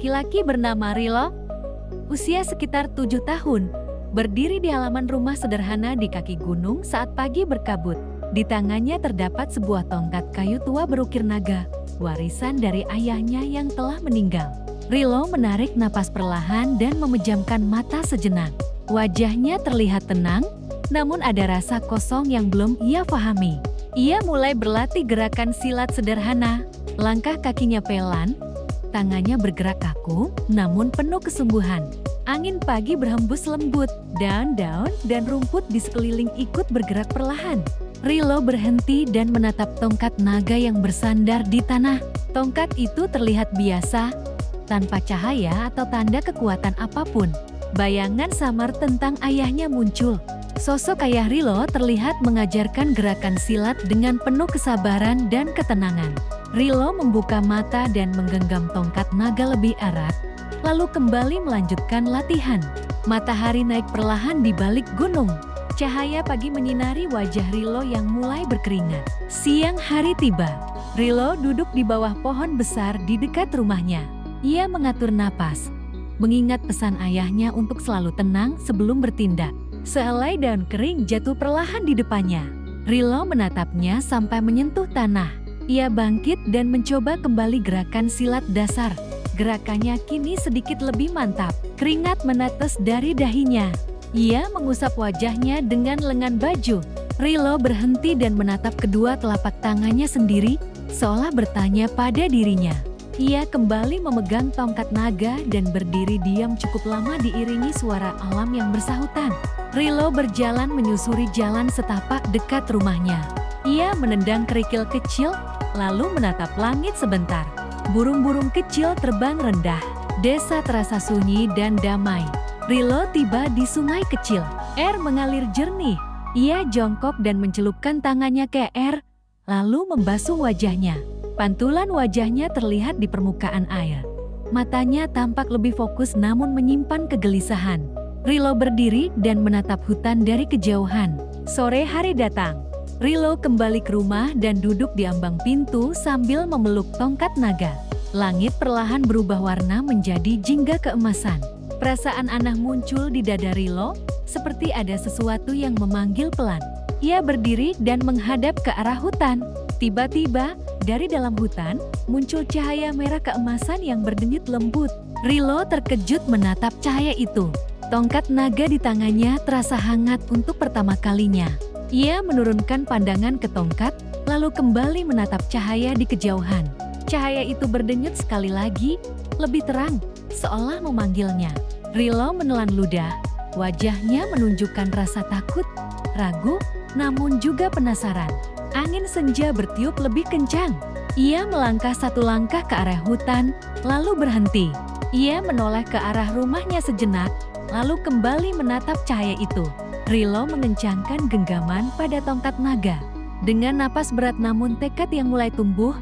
laki-laki bernama Rilo, usia sekitar 7 tahun, berdiri di halaman rumah sederhana di kaki gunung saat pagi berkabut. Di tangannya terdapat sebuah tongkat kayu tua berukir naga, warisan dari ayahnya yang telah meninggal. Rilo menarik napas perlahan dan memejamkan mata sejenak. Wajahnya terlihat tenang, namun ada rasa kosong yang belum ia pahami. Ia mulai berlatih gerakan silat sederhana. Langkah kakinya pelan, tangannya bergerak kaku, namun penuh kesungguhan. Angin pagi berhembus lembut, daun-daun dan rumput di sekeliling ikut bergerak perlahan. Rilo berhenti dan menatap tongkat naga yang bersandar di tanah. Tongkat itu terlihat biasa, tanpa cahaya atau tanda kekuatan apapun. Bayangan samar tentang ayahnya muncul. Sosok ayah Rilo terlihat mengajarkan gerakan silat dengan penuh kesabaran dan ketenangan. Rilo membuka mata dan menggenggam tongkat naga lebih erat, lalu kembali melanjutkan latihan. Matahari naik perlahan di balik gunung. Cahaya pagi menyinari wajah Rilo yang mulai berkeringat. Siang hari tiba. Rilo duduk di bawah pohon besar di dekat rumahnya. Ia mengatur napas, mengingat pesan ayahnya untuk selalu tenang sebelum bertindak. Sehelai daun kering jatuh perlahan di depannya. Rilo menatapnya sampai menyentuh tanah. Ia bangkit dan mencoba kembali gerakan silat dasar. Gerakannya kini sedikit lebih mantap. Keringat menetes dari dahinya. Ia mengusap wajahnya dengan lengan baju. Rilo berhenti dan menatap kedua telapak tangannya sendiri, seolah bertanya pada dirinya. Ia kembali memegang tongkat naga dan berdiri diam cukup lama diiringi suara alam yang bersahutan. Rilo berjalan menyusuri jalan setapak dekat rumahnya. Ia menendang kerikil kecil, lalu menatap langit sebentar. Burung-burung kecil terbang rendah. Desa terasa sunyi dan damai. Rilo tiba di sungai kecil. Air mengalir jernih. Ia jongkok dan mencelupkan tangannya ke air, lalu membasuh wajahnya. Pantulan wajahnya terlihat di permukaan air. Matanya tampak lebih fokus namun menyimpan kegelisahan. Rilo berdiri dan menatap hutan dari kejauhan. Sore hari datang. Rilo kembali ke rumah dan duduk di ambang pintu sambil memeluk tongkat naga. Langit perlahan berubah warna menjadi jingga keemasan. Perasaan aneh muncul di dada Rilo, seperti ada sesuatu yang memanggil pelan. Ia berdiri dan menghadap ke arah hutan. Tiba-tiba, dari dalam hutan, muncul cahaya merah keemasan yang berdenyut lembut. Rilo terkejut menatap cahaya itu. Tongkat naga di tangannya terasa hangat untuk pertama kalinya. Ia menurunkan pandangan ke tongkat, lalu kembali menatap cahaya di kejauhan. Cahaya itu berdenyut sekali lagi, lebih terang, seolah memanggilnya. Rilo menelan ludah, wajahnya menunjukkan rasa takut, ragu, namun juga penasaran. Angin senja bertiup lebih kencang. Ia melangkah satu langkah ke arah hutan, lalu berhenti. Ia menoleh ke arah rumahnya sejenak, lalu kembali menatap cahaya itu. Rilo mengencangkan genggaman pada tongkat naga. Dengan napas berat namun tekad yang mulai tumbuh,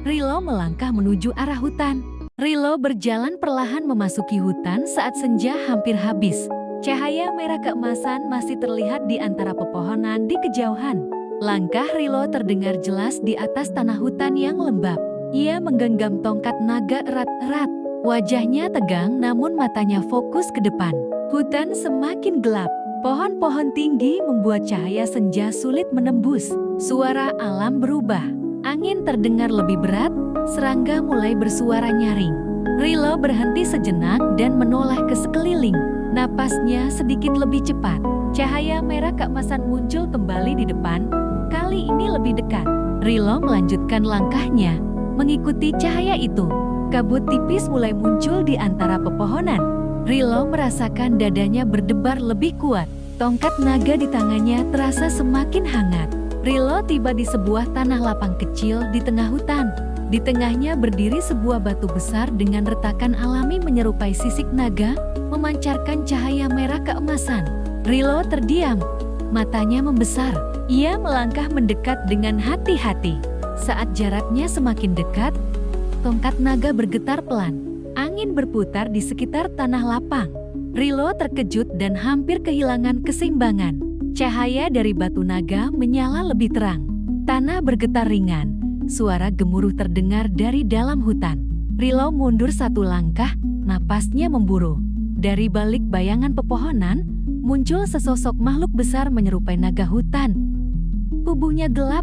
Rilo melangkah menuju arah hutan. Rilo berjalan perlahan memasuki hutan saat senja hampir habis. Cahaya merah keemasan masih terlihat di antara pepohonan di kejauhan. Langkah Rilo terdengar jelas di atas tanah hutan yang lembab. Ia menggenggam tongkat naga erat-erat. Wajahnya tegang namun matanya fokus ke depan. Hutan semakin gelap. Pohon-pohon tinggi membuat cahaya senja sulit menembus. Suara alam berubah. Angin terdengar lebih berat, serangga mulai bersuara nyaring. Rilo berhenti sejenak dan menoleh ke sekeliling. Napasnya sedikit lebih cepat. Cahaya merah keemasan muncul kembali di depan, kali ini lebih dekat. Rilo melanjutkan langkahnya, mengikuti cahaya itu. Kabut tipis mulai muncul di antara pepohonan. Rilo merasakan dadanya berdebar lebih kuat. Tongkat naga di tangannya terasa semakin hangat. Rilo tiba di sebuah tanah lapang kecil di tengah hutan. Di tengahnya berdiri sebuah batu besar dengan retakan alami menyerupai sisik naga, memancarkan cahaya merah keemasan. Rilo terdiam, matanya membesar. Ia melangkah mendekat dengan hati-hati. Saat jaraknya semakin dekat, tongkat naga bergetar pelan. Angin berputar di sekitar tanah lapang. Rilo terkejut dan hampir kehilangan keseimbangan. Cahaya dari batu naga menyala lebih terang. Tanah bergetar ringan. Suara gemuruh terdengar dari dalam hutan. Rilo mundur satu langkah, napasnya memburu. Dari balik bayangan pepohonan, muncul sesosok makhluk besar menyerupai naga hutan. Tubuhnya gelap,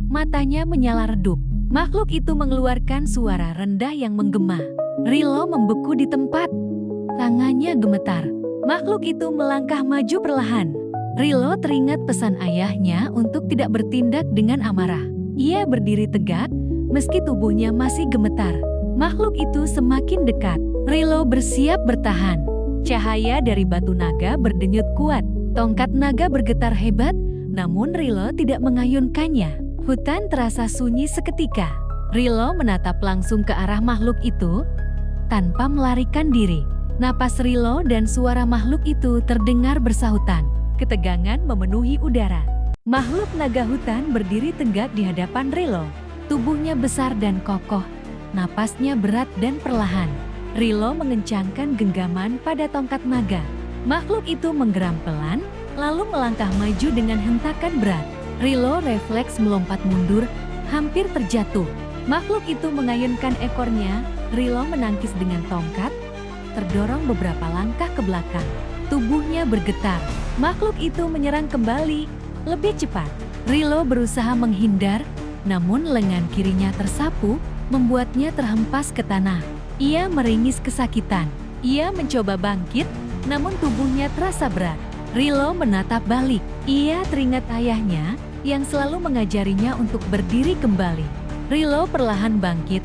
matanya menyala redup. Makhluk itu mengeluarkan suara rendah yang menggema. Rilo membeku di tempat. Tangannya gemetar. Makhluk itu melangkah maju perlahan. Rilo teringat pesan ayahnya untuk tidak bertindak dengan amarah. Ia berdiri tegak, meski tubuhnya masih gemetar. Makhluk itu semakin dekat. Rilo bersiap bertahan. Cahaya dari batu naga berdenyut kuat. Tongkat naga bergetar hebat, namun Rilo tidak mengayunkannya. Hutan terasa sunyi seketika. Rilo menatap langsung ke arah makhluk itu, tanpa melarikan diri. Napas Rilo dan suara makhluk itu terdengar bersahutan. Ketegangan memenuhi udara. Makhluk naga hutan berdiri tegak di hadapan Rilo. Tubuhnya besar dan kokoh, napasnya berat dan perlahan. Rilo mengencangkan genggaman pada tongkat naga. Makhluk itu menggeram pelan, lalu melangkah maju dengan hentakan berat. Rilo refleks melompat mundur, hampir terjatuh. Makhluk itu mengayunkan ekornya, Rilo menangkis dengan tongkat, terdorong beberapa langkah ke belakang. Tubuhnya bergetar. Makhluk itu menyerang kembali, lebih cepat. Rilo berusaha menghindar, namun lengan kirinya tersapu, membuatnya terhempas ke tanah. Ia meringis kesakitan. Ia mencoba bangkit, namun tubuhnya terasa berat. Rilo menatap balik. Ia teringat ayahnya yang selalu mengajarinya untuk berdiri kembali. Rilo perlahan bangkit,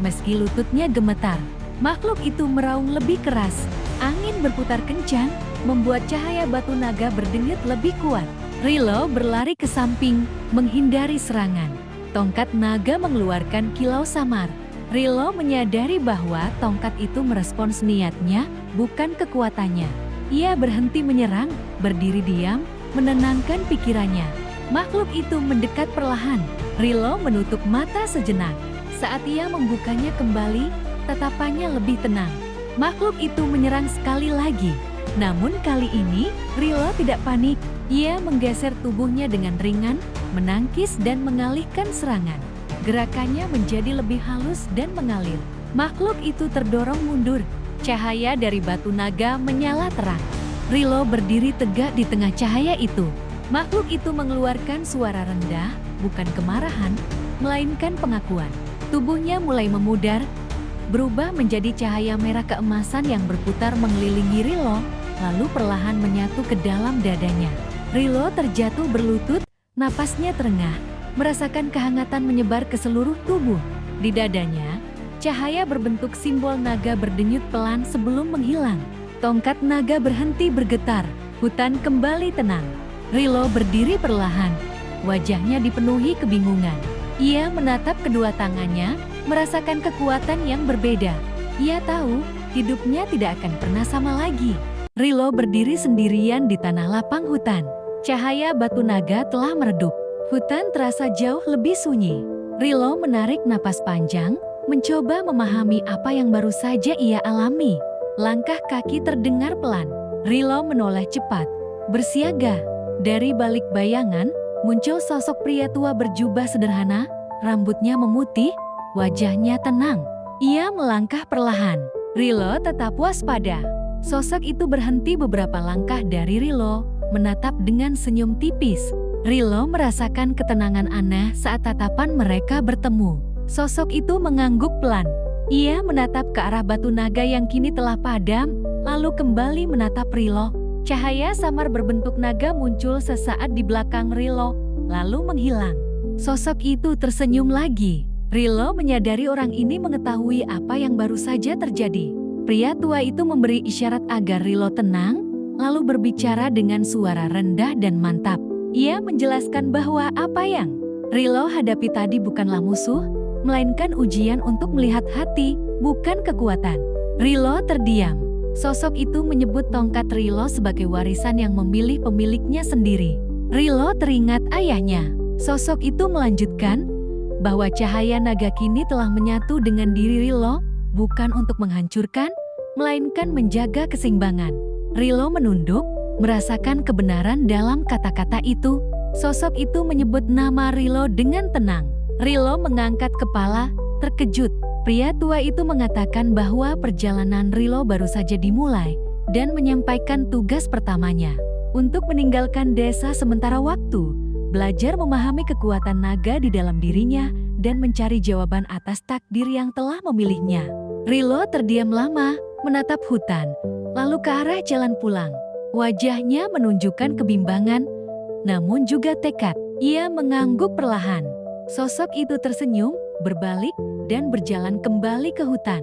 meski lututnya gemetar. Makhluk itu meraung lebih keras. Angin berputar kencang, membuat cahaya batu naga berdenyut lebih kuat. Rilo berlari ke samping, menghindari serangan. Tongkat naga mengeluarkan kilau samar. Rilo menyadari bahwa tongkat itu merespons niatnya, bukan kekuatannya. Ia berhenti menyerang, berdiri diam, menenangkan pikirannya. Makhluk itu mendekat perlahan. Rilo menutup mata sejenak. Saat ia membukanya kembali, tatapannya lebih tenang. Makhluk itu menyerang sekali lagi. Namun kali ini, Rilo tidak panik. Ia menggeser tubuhnya dengan ringan, menangkis dan mengalihkan serangan. Gerakannya menjadi lebih halus dan mengalir. Makhluk itu terdorong mundur. Cahaya dari batu naga menyala terang. Rilo berdiri tegak di tengah cahaya itu. Makhluk itu mengeluarkan suara rendah, bukan kemarahan, melainkan pengakuan. Tubuhnya mulai memudar, berubah menjadi cahaya merah keemasan yang berputar mengelilingi Rilo, lalu perlahan menyatu ke dalam dadanya. Rilo terjatuh berlutut, napasnya terengah, merasakan kehangatan menyebar ke seluruh tubuh. Di dadanya, cahaya berbentuk simbol naga berdenyut pelan sebelum menghilang. Tongkat naga berhenti bergetar, hutan kembali tenang. Rilo berdiri perlahan, wajahnya dipenuhi kebingungan. Ia menatap kedua tangannya, merasakan kekuatan yang berbeda. Ia tahu, hidupnya tidak akan pernah sama lagi. Rilo berdiri sendirian di tanah lapang hutan. Cahaya batu naga telah meredup. Hutan terasa jauh lebih sunyi. Rilo menarik napas panjang, mencoba memahami apa yang baru saja ia alami. Langkah kaki terdengar pelan. Rilo menoleh cepat, bersiaga. Dari balik bayangan, muncul sosok pria tua berjubah sederhana, rambutnya memutih, wajahnya tenang. Ia melangkah perlahan. Rilo tetap waspada. Sosok itu berhenti beberapa langkah dari Rilo, menatap dengan senyum tipis. Rilo merasakan ketenangan aneh saat tatapan mereka bertemu. Sosok itu mengangguk pelan. Ia menatap ke arah batu naga yang kini telah padam, lalu kembali menatap Rilo. Cahaya samar berbentuk naga muncul sesaat di belakang Rilo, lalu menghilang. Sosok itu tersenyum lagi. Rilo menyadari orang ini mengetahui apa yang baru saja terjadi. Pria tua itu memberi isyarat agar Rilo tenang, lalu berbicara dengan suara rendah dan mantap. Ia menjelaskan bahwa apa yang Rilo hadapi tadi bukanlah musuh, melainkan ujian untuk melihat hati, bukan kekuatan. Rilo terdiam. Sosok itu menyebut tongkat Rilo sebagai warisan yang memilih pemiliknya sendiri. Rilo teringat ayahnya. Sosok itu melanjutkan bahwa cahaya naga kini telah menyatu dengan diri Rilo, bukan untuk menghancurkan, melainkan menjaga keseimbangan. Rilo menunduk, merasakan kebenaran dalam kata-kata itu. Sosok itu menyebut nama Rilo dengan tenang. Rilo mengangkat kepala, terkejut. Pria tua itu mengatakan bahwa perjalanan Rilo baru saja dimulai dan menyampaikan tugas pertamanya untuk meninggalkan desa sementara waktu, belajar memahami kekuatan naga di dalam dirinya dan mencari jawaban atas takdir yang telah memilihnya. Rilo terdiam lama, menatap hutan, lalu ke arah jalan pulang. Wajahnya menunjukkan kebimbangan, namun juga tekad. Ia mengangguk perlahan. Sosok itu tersenyum, berbalik, dan berjalan kembali ke hutan.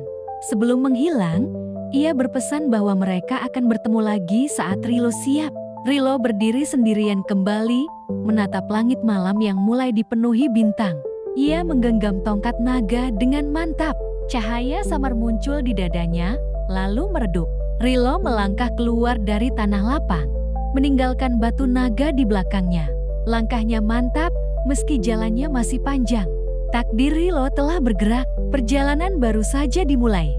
Sebelum menghilang, ia berpesan bahwa mereka akan bertemu lagi saat Rilo siap. Rilo berdiri sendirian kembali, menatap langit malam yang mulai dipenuhi bintang. Ia menggenggam tongkat naga dengan mantap. Cahaya samar muncul di dadanya, lalu meredup. Rilo melangkah keluar dari tanah lapang, meninggalkan batu naga di belakangnya. Langkahnya mantap, meski jalannya masih panjang. Takdir Rilo telah bergerak, perjalanan baru saja dimulai.